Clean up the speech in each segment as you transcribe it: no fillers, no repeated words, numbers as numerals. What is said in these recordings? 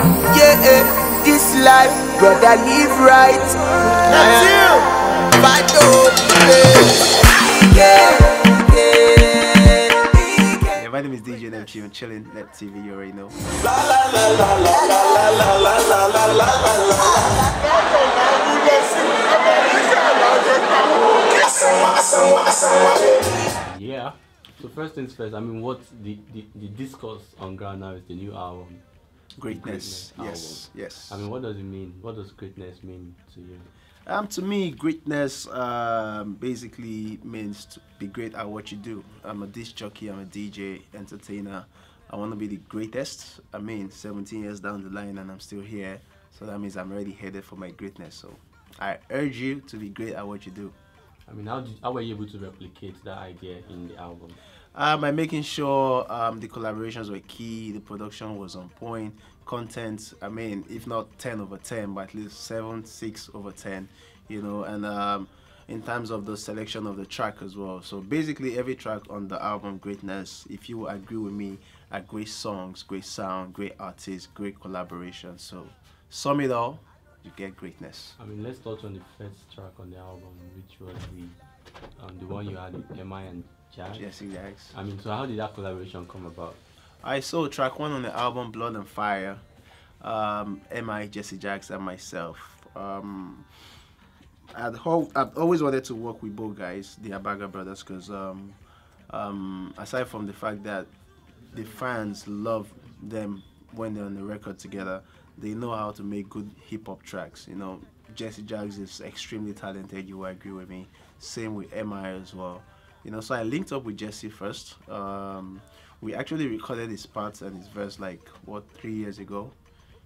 Yeah, this life, brother, live right. Neptune, yeah, my name is DJ Neptune, chilling Net TV, you already know. Yeah. So first things first, I mean, what's the discourse on ground now is the new album. Greatness. Yes, album. yes. I mean, what does it mean? What does greatness mean to you? To me, greatness basically means to be great at what you do. I'm a disc jockey, I'm a DJ, entertainer. I want to be the greatest. I mean, 17 years down the line and I'm still here. So that means I'm already headed for my greatness. So I urge you to be great at what you do. I mean, how were you able to replicate that idea in the album? By making sure the collaborations were key, the production was on point, content, I mean, if not 10 over 10, but at least 7, 6 over 10, you know, and in terms of the selection of the track as well. So basically every track on the album Greatness, if you agree with me, are great songs, great sound, great artists, great collaboration. So sum it all, you get greatness. I mean, let's touch on the first track on the album, which was the one you had with MI and Jags. Jesse Jags. I mean, so how did that collaboration come about? I saw track 1 on the album, Blood and Fire, MI, Jesse Jags, and myself. I've always wanted to work with both guys, the Abaga brothers, because aside from the fact that the fans love them when they're on the record together, they know how to make good hip-hop tracks. You know, Jesse Jags is extremely talented, you will agree with me. Same with MI as well. You know, so I linked up with Jesse first. We actually recorded his parts and his verse like, what, 3 years ago?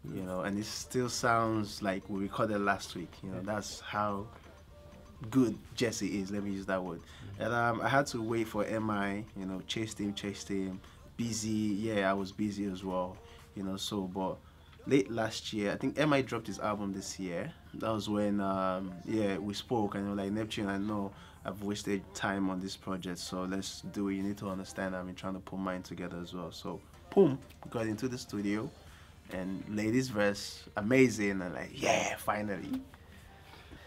You know, and it still sounds like we recorded last week. You know, that's how good Jesse is, let me use that word. And I had to wait for MI, you know, chased him, busy. Yeah, I was busy as well, you know, so, but late last year, I think MI dropped his album this year. That was when, yeah, we spoke and like, Neptune, I know I've wasted time on this project, so let's do it. You need to understand I've been trying to put mine together as well. So, boom, got into the studio and laid his verse, amazing, and like, yeah, finally.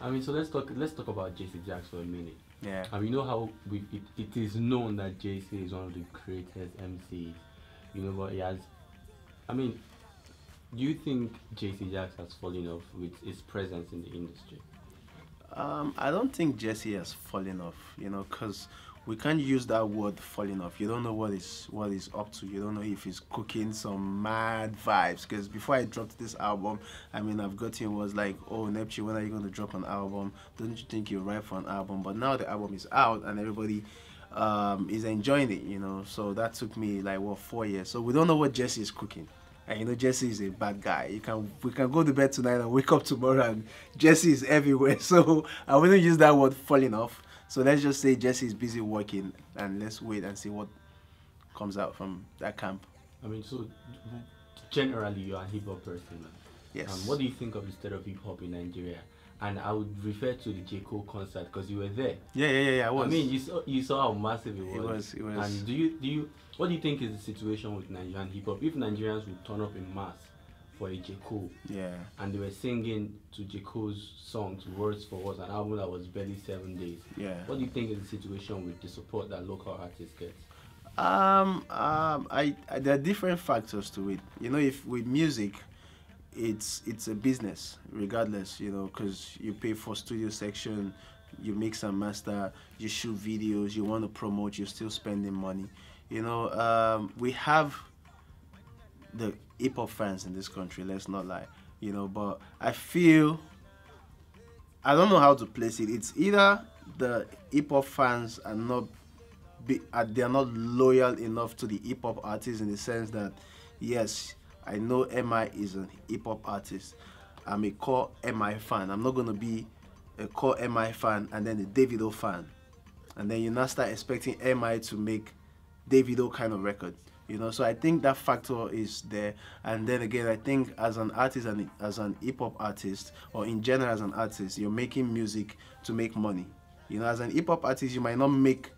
I mean, so let's talk about Jesse Jags for a minute. Yeah. I mean, you know how it is known that Jesse is one of the greatest MCs, you know, but he has, I mean, do you think Jesse Jags has fallen off with his presence in the industry? I don't think Jesse has fallen off, you know, because we can't use that word falling off. You don't know what he's up to. You don't know if he's cooking some mad vibes. Because before I dropped this album, I mean, I've got him was like, oh, Neptune, when are you going to drop an album? Don't you think you're right for an album? But now the album is out and everybody is enjoying it, you know. So that took me like, what, 4 years. So we don't know what Jesse is cooking. And you know, Jesse is a bad guy. We can go to bed tonight and wake up tomorrow and Jesse is everywhere. So I wouldn't use that word falling off. So let's just say Jesse is busy working and let's wait and see what comes out from that camp. I mean, so generally you're a hip-hop person. Yes. What do you think of the state of hip-hop in Nigeria? And I would refer to the J. Cole concert because you were there. Yeah, I was. I mean, you saw how massive it was. It was. And what do you think is the situation with Nigerian hip-hop? If Nigerians would turn up in mass for a J. Cole, yeah, and they were singing to J. Cole's songs words for words, an album that was barely 7 days, yeah, what do you think is the situation with the support that local artists get? There are different factors to it. You know, if with music, it's a business regardless, you know, because you pay for studio section, you mix and master, you shoot videos, you want to promote, you're still spending money, you know. We have the hip-hop fans in this country, let's not lie, you know, but I feel, I don't know how to place it. It's either the hip-hop fans are not they are not loyal enough to the hip-hop artists, in the sense that, yes, I know MI is a hip-hop artist. I'm a core MI fan. I'm not going to be a core MI fan and then a Davido fan. And then you now start expecting MI to make Davido kind of record. You know, so I think that factor is there. And then again, I think as an artist and as an hip-hop artist, or in general as an artist, you're making music to make money. You know, as an hip-hop artist, you might not make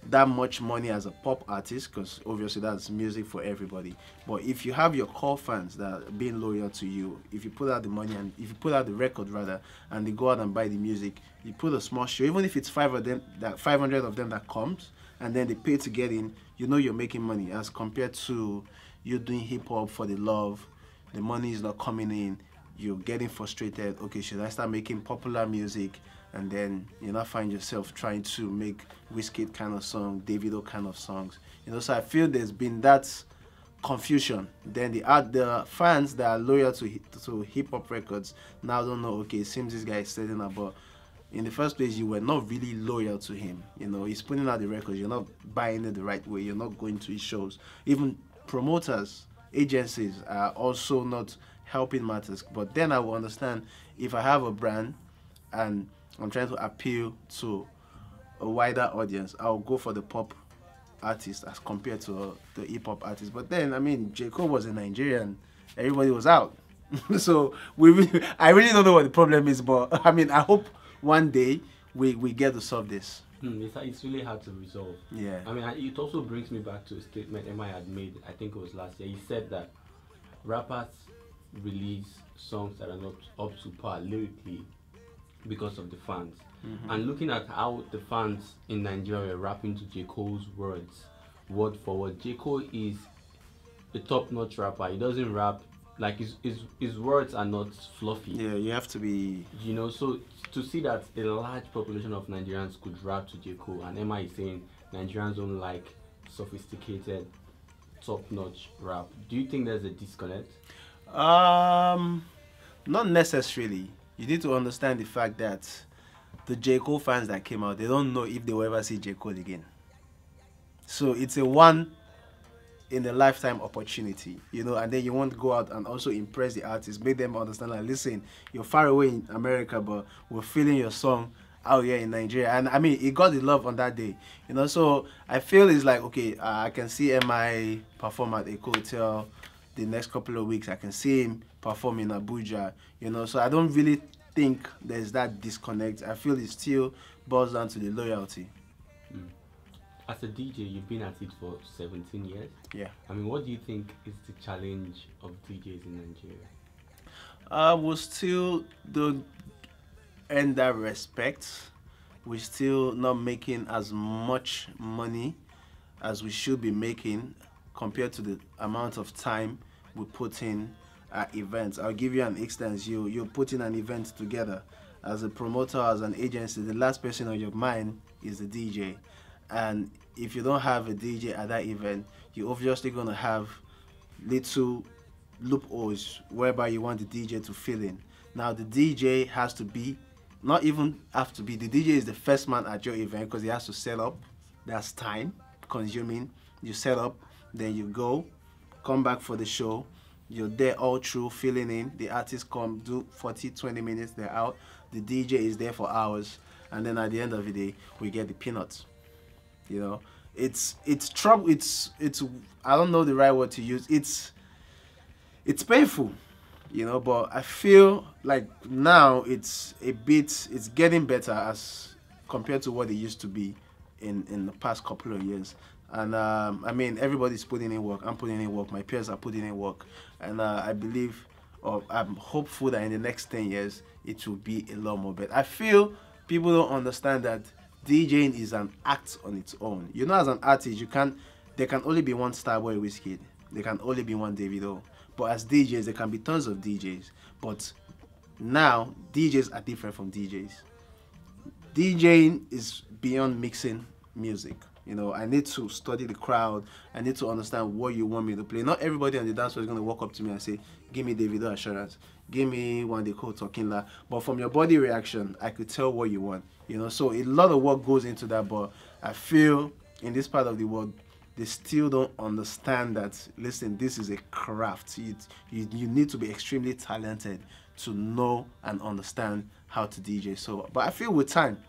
that much money as a pop artist, because obviously that's music for everybody. But if you have your core fans that are being loyal to you, if you put out the money and if you put out the record rather, and they go out and buy the music, you put a small show, even if it's 500 of them that comes, and then they pay to get in, you know you're making money, as compared to you doing hip hop for the love, the money is not coming in, you're getting frustrated. Okay, should I start making popular music? And then you now find yourself trying to make Wizkid kind of song, Davido kind of songs. So I feel there's been that confusion. Then the fans that are loyal to hip hop records now don't know. Okay, it seems this guy is setting up, but in the first place you were not really loyal to him. He's putting out the records. You're not buying it the right way. You're not going to his shows. Even promoters, agencies are also not helping matters. But then I will understand if I have a brand and I'm trying to appeal to a wider audience, I'll go for the pop artist as compared to the hip hop artist. But then, I mean, J. Cole was a Nigerian, everybody was out. So I really don't know what the problem is, but I mean, I hope one day we get to solve this. It's really hard to resolve. Yeah. I mean, it also brings me back to a statement MI had made, I think it was last year. He said that rappers release songs that are not up to par lyrically because of the fans. And looking at how the fans in Nigeria rapping to J. Cole's words, word for word, J. Cole is a top-notch rapper. He doesn't rap, like his words are not fluffy. Yeah, you have to be... So to see that a large population of Nigerians could rap to J. Cole, and Emma is saying Nigerians don't like sophisticated, top-notch rap. Do you think there's a disconnect? Not necessarily. You need to understand the fact that the J. Cole fans that came out, they don't know if they will ever see J. Cole again. So it's a one in a lifetime opportunity, and then you want to go out and also impress the artists, make them understand, like, listen, you're far away in America, but we're feeling your song out here in Nigeria. And I mean, it got the love on that day, so I feel it's like, okay, I can see MI perform at a hotel the next couple of weeks. I can see him perform in Abuja, so I don't really think there's that disconnect. I feel it still boils down to the loyalty. As a DJ, you've been at it for 17 years. Yeah. I mean, what do you think is the challenge of DJs in Nigeria? We still don't earn that respect. We're still not making as much money as we should be making compared to the amount of time we put in at events. I'll give you an instance. You're putting an event together. As a promoter, as an agency, the last person on your mind is the DJ. And if you don't have a DJ at that event, you're obviously going to have little loopholes whereby you want the DJ to fill in. Now, the DJ has to be, not even have to be, the DJ is the first man at your event because he has to set up. That's time consuming. You set up, then you go, come back for the show. You're there all through, filling in. The artists come, do 40, 20 minutes, they're out. The DJ is there for hours. And then at the end of the day, we get the peanuts. It's trouble. It's I don't know the right word to use. It's painful, but I feel like now it's getting better as compared to what it used to be in the past couple of years. And I mean, everybody's putting in work. I'm putting in work. My peers are putting in work. And I believe, or I'm hopeful that in the next 10 years, it will be a lot more better. I feel people don't understand that DJing is an act on its own. As an artist, there can only be one Starboy Wizkid. There can only be one Davido. But as DJs, there can be tons of DJs. But now, DJs are different from DJs. DJing is beyond mixing music. I need to study the crowd. I need to understand what you want me to play. Not everybody on the dance floor is going to walk up to me and say, give me Davido Assurance. Give me one they call Talking La. But from your body reaction, I could tell what you want. So a lot of work goes into that. But I feel in this part of the world, they still don't understand that, listen, this is a craft. You need to be extremely talented to know and understand how to DJ. So, but I feel with time,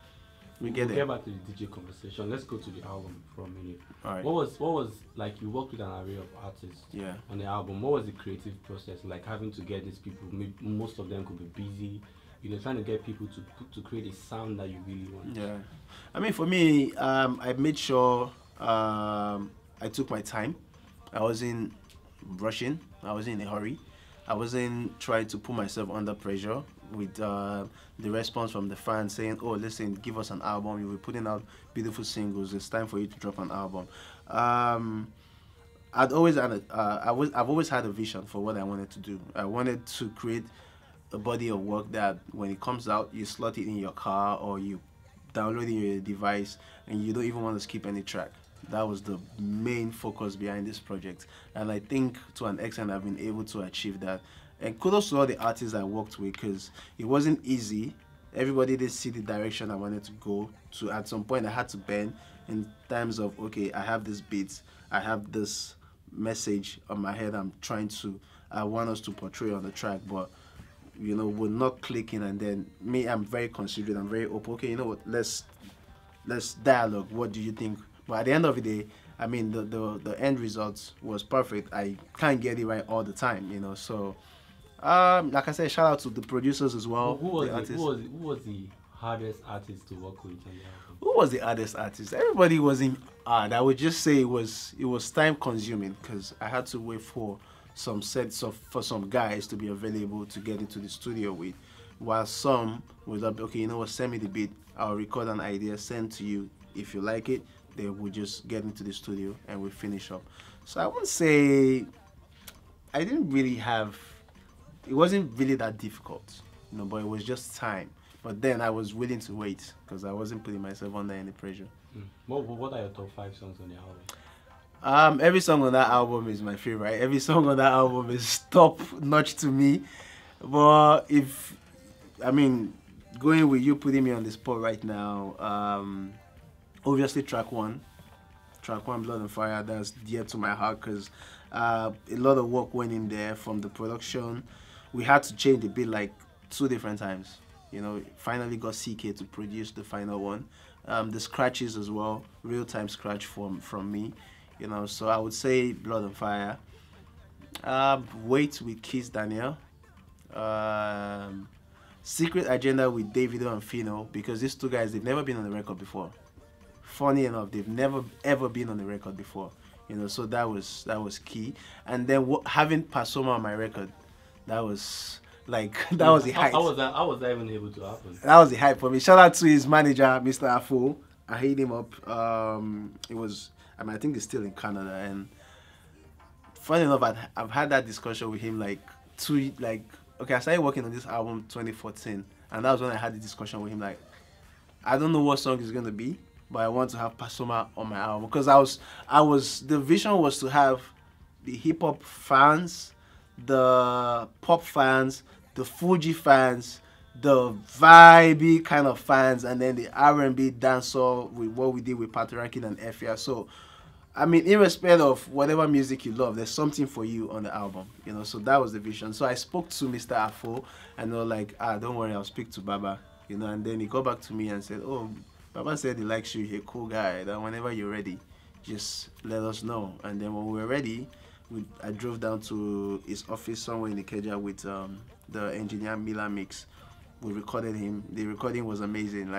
we'll get back to the DJ conversation. Let's go to the album for a minute. All right. What was like, you worked with an array of artists on the album. What was the creative process like, having to get these people? Most of them could be busy, trying to get people to create a sound that you really want. Yeah, I mean, for me, I made sure I took my time. I wasn't rushing. I wasn't in a hurry. I wasn't trying to put myself under pressure with the response from the fans saying, "Oh, listen, give us an album. You'll be putting out beautiful singles. It's time for you to drop an album." I'd always had I've always had a vision for what I wanted to do. I wanted to create a body of work that when it comes out, you slot it in your car or you download it in your device, and you don't even want to skip any track. That was the main focus behind this project, and I think to an extent I've been able to achieve that. And kudos to all the artists I worked with, because it wasn't easy. Everybody did see the direction I wanted to go to. At some point I had to bend in terms of, okay, I have this beat, I have this message on my head I want us to portray on the track, but we're not clicking. And then me, I'm very considerate, I'm very open. Okay, you know what, let's dialogue. What do you think? But at the end of the day, I mean, the end result was perfect. I can't get it right all the time, so like I said, shout out to the producers as well. Who was the hardest artist to work with on the album? Who was the hardest artist? Everybody wasn't hard. I would just say it was time consuming, because I had to wait for some guys to be available to get into the studio with, while some was like, okay, you know what, send me the beat, I'll record an idea, send to you. If you like it, they would just get into the studio and we finish up. So I wouldn't say I didn't really have. It wasn't really that difficult, but it was just time. But then I was willing to wait because I wasn't putting myself under any pressure. What are your top 5 songs on the album? Every song on that album is my favorite. Every song on that album is top notch to me. But going with you putting me on the spot right now, obviously track one, Blood and Fire, that's dear to my heart, because a lot of work went in there. From the production, we had to change the beat like 2 different times. Finally got CK to produce the final one. The scratches as well, real-time scratch from me. So I would say Blood and Fire. Wait with Kiss Daniel. Secret Agenda with Davido and Fino, because these 2 guys, they've never been on the record before. Funny enough, they've never ever been on the record before. So that was key. And then having Pasoma on my record, that was was the hype. How was that even able to happen? That was the hype for me. Shout out to his manager, Mr. Afo. I hit him up. I think he's still in Canada. And funny enough, I've had that discussion with him okay, I started working on this album 2014, and that was when I had the discussion with him. I don't know what song it's gonna be, but I want to have Pasoma on my album, because the vision was to have the hip hop fans, the pop fans, the Fuji fans, the vibey kind of fans, and then the R&B dancehall with what we did with Patriarchy and Efia. So, irrespective of whatever music you love, there's something for you on the album, So that was the vision. So I spoke to Mr. Afo, and they were like, don't worry, I'll speak to Baba, And then he got back to me and said, oh, Baba said he likes you, you're a cool guy, that whenever you're ready, just let us know. And then when we were ready, I drove down to his office somewhere in Ikeja with the engineer Mila Mix. We recorded him. The recording was amazing.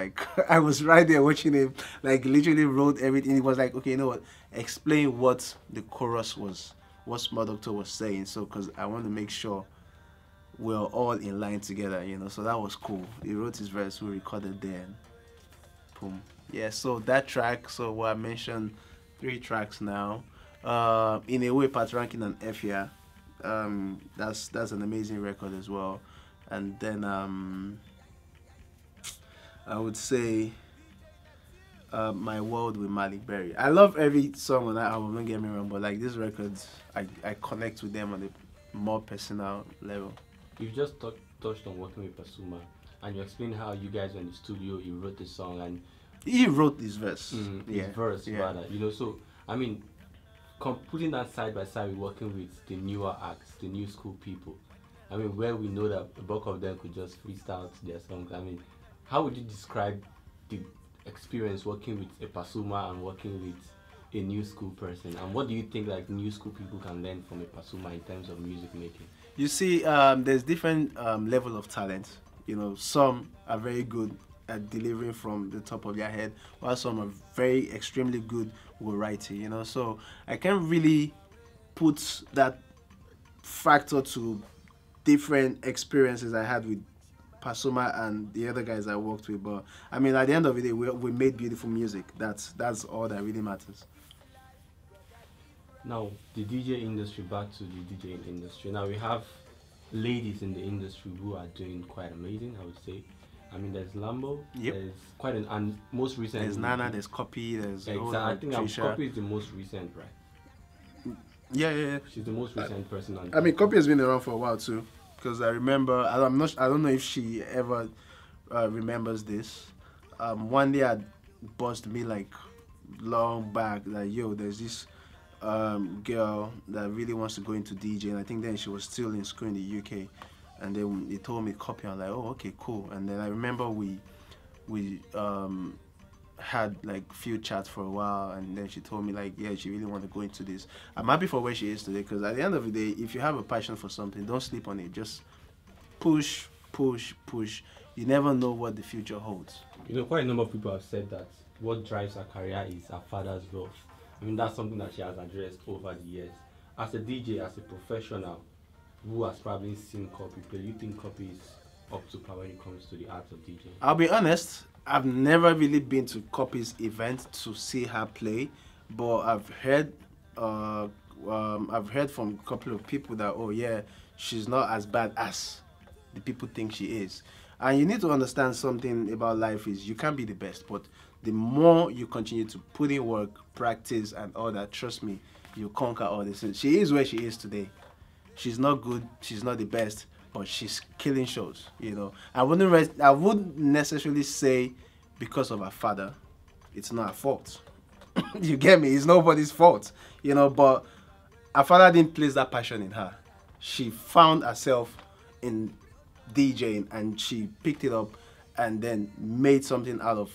I was right there watching him, literally wrote everything. He was like, okay, you know what, explain what the chorus was, what Small Doctor was saying, so because I want to make sure we're all in line together, So that was cool. He wrote his verse, we recorded there, and boom. Yeah, so that track, so I mentioned 3 tracks now. In a way, Patriarchy and Efia, that's an amazing record as well. And then I would say My World with Malik Berry. I love every song on that album, don't get me wrong, but these records, I connect with them on a more personal level. You've just touched on working with Pasuma, and you explained how you guys were in the studio, you wrote the song, and he wrote this verse. Rather. So putting that side by side with working with the newer acts, the new school people, where we know that the bulk of them could just freestyle their songs. How would you describe the experience working with a Pasuma and working with a new school person? And what do you think new school people can learn from a Pasuma in terms of music making? You see, there's different level of talent You know, some are very good at delivering from the top of their head, while some are very extremely good with writing. You know, so I can't really put that factor to different experiences I had with Pasuma and the other guys I worked with. But I mean, at the end of the day, we made beautiful music. That's all that really matters. Now, the DJ industry, back to the DJ industry. Now, we have ladies in the industry who are doing quite amazing, I would say. I mean, there's Lambo, Yep. there's quite an, and most recent. There's Nana, there's Cuppy, there's Exactly. I think Trisha. Cuppy is the most recent, right? Yeah. She's the most recent person on. I mean, Cuppy has been around for a while too, because I remember. I don't know if she ever remembers this. One day I buzzed me like long back, like, yo, there's this girl that really wants to go into DJing. I think then she was still in school in the UK, and then they told me Cuppy. I'm like, oh, okay, cool. And then I remember we had like few chats for a while, and then she told me like, yeah, she really want to go into this. I'm happy for where she is today, because at the end of the day, if you have a passion for something, don't sleep on it. Just push. You never know what the future holds. You know, quite a number of people have said that what drives her career is her father's love. I mean, that's something that she has addressed over the years. As a DJ, as a professional who has probably seen Cuppy play, you think Cuppy is up to par when it comes to the art of DJing? I'll be honest, I've never really been to Cuppy's event to see her play, but I've heard from a couple of people that, oh yeah, she's not as bad as the people think she is. And you need to understand something about life is you can't be the best, but the more you continue to put in work, practice, and all that, trust me, you conquer all this. She is where she is today. She's not good, she's not the best, but she's killing shows. You know, I wouldn't necessarily say because of her father, it's not her fault. You get me? It's nobody's fault. You know, but her father didn't place that passion in her. She found herself in DJing, and she picked it up and then made something out of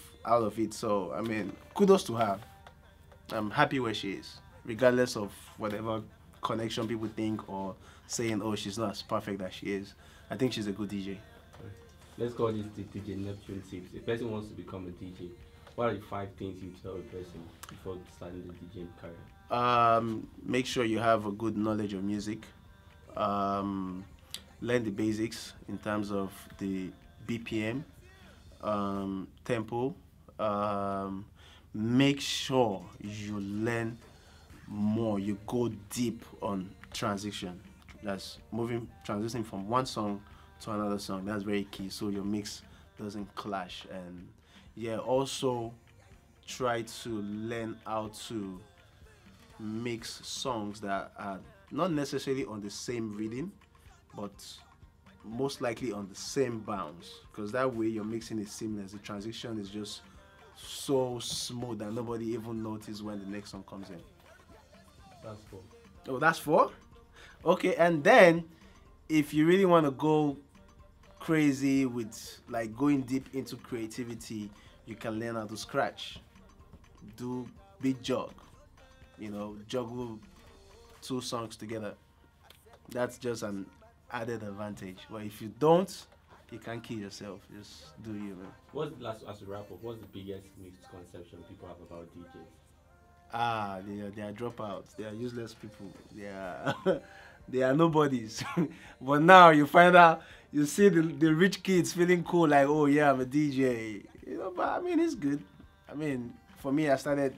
it. So I mean, kudos to her. I'm happy where she is, regardless of whatever connection people think or saying, oh, she's not as perfect as she is. I think she's a good DJ. Let's call this the DJ Neptune tips. If a person wants to become a DJ, what are the 5 things you tell a person before starting the DJing career? Make sure you have a good knowledge of music. Learn the basics in terms of the BPM, tempo. Make sure you learn more. You go deep on transition. That's transitioning from one song to another song. That's very key, so your mix doesn't clash. And yeah, also try to learn how to mix songs that are not necessarily on the same rhythm, but most likely on the same bounce, because that way your mixing is seamless. The transition is just so smooth that nobody even notices when the next song comes in. That's 4. Oh, that's 4? Okay, and then if you really want to go crazy with like going deep into creativity, you can learn how to scratch, do beat jog, you know, juggle 2 songs together. That's just an added advantage. But if you don't, you can't kill yourself. Just do you, man. What's the last, as a wrap up, what's the biggest misconception people have about DJs? They are dropouts. They are useless people. They are nobodies. But now you find out, you see the rich kids feeling cool, like, oh yeah, I'm a DJ. You know, but I mean, it's good. I mean, for me, I started,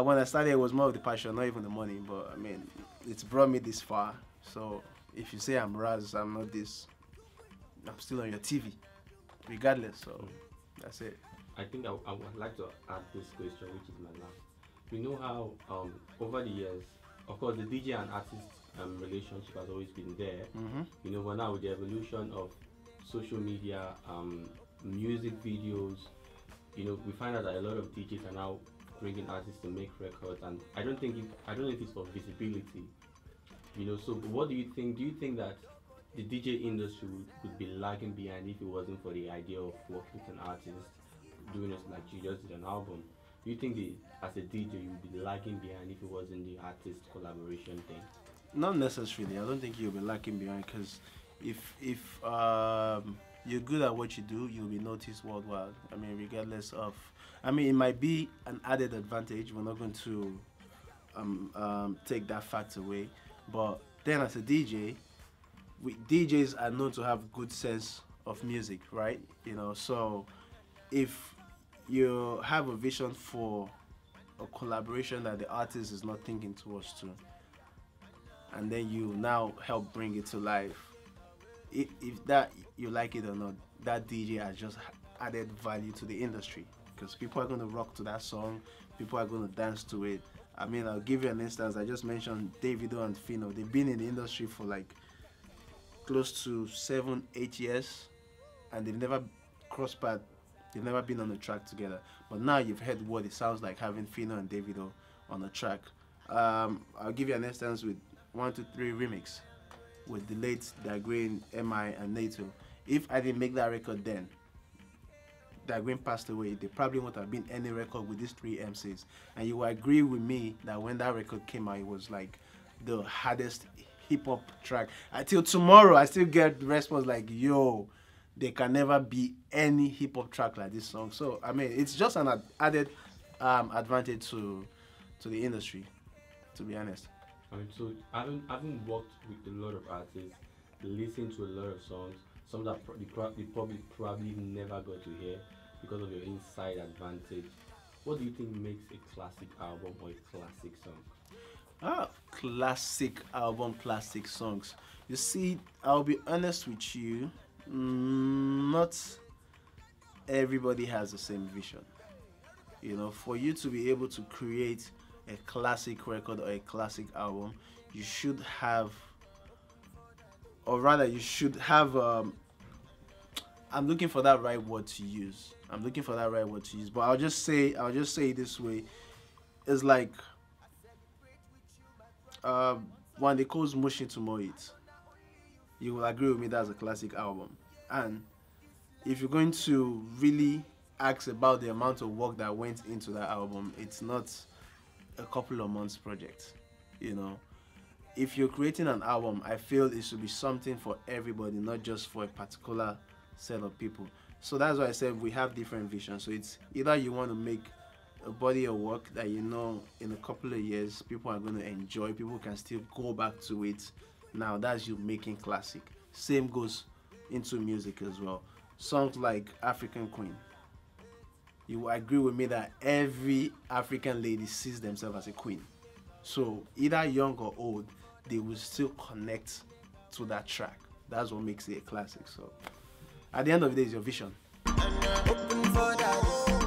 when I started, it was more of the passion, not even the money. But I mean, it's brought me this far. So if you say I'm Raz, I'm not this, I'm still on your TV, regardless. So that's it. I think I would like to add this question, which is my last. We know how over the years, of course, the DJ and artist relationship has always been there. You know, but now with the evolution of social media, music videos, you know, we find out that a lot of DJs are now bringing artists to make records, and I don't know if it's for visibility. You know, so what do you think? Do you think that the DJ industry would be lagging behind if it wasn't for the idea of working with an artist, doing it like you just did an album? Do you think as a DJ you would be lagging behind if it wasn't the artist collaboration thing? Not necessarily. I don't think you'll be lagging behind, because if you're good at what you do, you'll be noticed worldwide. I mean, regardless of, I mean, it might be an added advantage. We're not going to take that fact away. But then as a DJ, DJs are known to have good sense of music, right? You know, so if you have a vision for a collaboration that the artist is not thinking towards to, and then you now help bring it to life, if that you like it or not, that DJ has just added value to the industry, because people are going to rock to that song, people are going to dance to it. I mean, I'll give you an instance. I just mentioned Davido and Fino. They've been in the industry for like close to 7-8 years, and they've never crossed paths. They've never been on a track together. But now you've heard what it sounds like having Fino and Davido on a track. I'll give you an instance with 123 Remix with the late Dagreen, MI, and Neptune. If I didn't make that record then, Dagreen passed away, there probably wouldn't have been any record with these three MCs. And you will agree with me that when that record came out, it was like the hardest hip-hop track. Until tomorrow, I still get response like, yo, there can never be any hip-hop track like this song. So, I mean, it's just an added advantage to the industry, to be honest. I mean, so having worked with a lot of artists, listened to a lot of songs, some that you probably never got to hear because of your inside advantage. What do you think makes a classic album or a classic song? Classic album, classic songs. You see, I'll be honest with you, not everybody has the same vision. You know, for you to be able to create a classic record or a classic album, you should have, or rather you should have, I'm looking for that right word to use. But I'll just say it this way. It's like when they cause Motion to Mo It. You will agree with me that's a classic album. And if you're going to really ask about the amount of work that went into that album, it's not a couple of months project. You know, if you're creating an album, I feel it should be something for everybody, not just for a particular set of people. So that's why I said we have different visions. So it's either you want to make a body of work that you know in a couple of years people are going to enjoy, people can still go back to it. Now that's you making classic. Same goes into music as well. Songs like African Queen. You will agree with me that every African lady sees themselves as a queen. So either young or old, they will still connect to that track. That's what makes it a classic. So at the end of the day, it's your vision. Open for that.